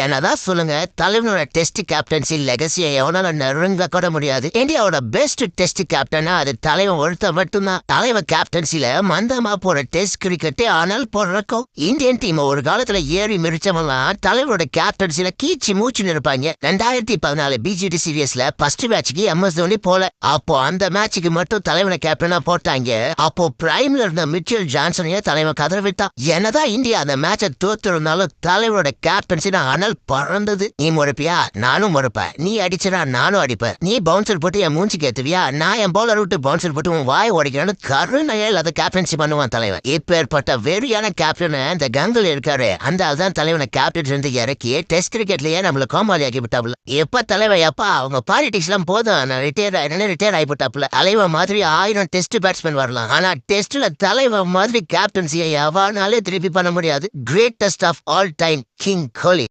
என்னதான் சொல்லுங்க, தலைவனோட test captaincy லெகசியை எவனால நெருங்க கூட முடியாது. இந்தியாவோட பெஸ்ட் டெஸ்ட் கேப்டனா அது தலைவன் ஒருத்த மட்டும்தான். தலைவன் கேப்டன்சில மந்தமா போற டெஸ்ட் கிரிக்கெட்டே ஆனால் போடுறக்கும் இந்தியன் டீம் ஒரு காலத்துல ஏறி மிரிச்சவெல்லாம் தலைவனோட கேப்டன்சில கீச்சு மூச்சுன்னு இருப்பாங்க. 2014 பிஜிடி சீரியஸ்ல ஃபர்ஸ்ட் மேட்சுக்கு MS தோனி போல. அப்போ அந்த மேட்சுக்கு மட்டும் தலைவனை கேப்டனா போட்டாங்க. அப்போ பிரைம்ல இருந்த மிச்சல் ஜான்சனையே தலைவன் கதற விட்டான். என்னதான் இந்தியா அந்த மேட்சை தோத்திருந்தாலும் தலைவனோட கேப்டன்சி அனல் பறந்தது. நீ முறைப்பியா, நானும் முறைப்பேன். நீ அடிச்சா நானும் அடிப்பேன். நீ பவுன்சர் போட்டு என் மூஞ்சி கேத்துவியா, நான் என் பவுலர் விட்டு பவுன்சர் போட்டு உன் வாய் உடைக்கிறான்னு கருணையில் அதை கேப்டன்சி பண்ணுவான் தலைவன். இப்ப ஏற்பட்ட வெறியான கேப்டன் இந்த கங்கல் இருக்காரு. அந்த ஆள்தான் தலைவனை கேப்டன் இருந்து இறக்கி டெஸ்ட் கிரிக்கெட்லயே நம்மள கோமாளி ஆக்கி விட்டாப்ல. எப்ப தலைவன் எப்பா அவங்க பாலிடிக்ஸ் எல்லாம் போதும், நான் ரிட்டையர் ஆகிவிட்டாப்ல. தலைவன் மாதிரி 1000 டெஸ்ட் பேட்ஸ்மேன் வரலாம், ஆனா டெஸ்ட்ல தலைவன் மாதிரி கேப்டன்சியை எவனாலே திருப்பி பண்ண முடியாது. Greatest of all time king Kohli.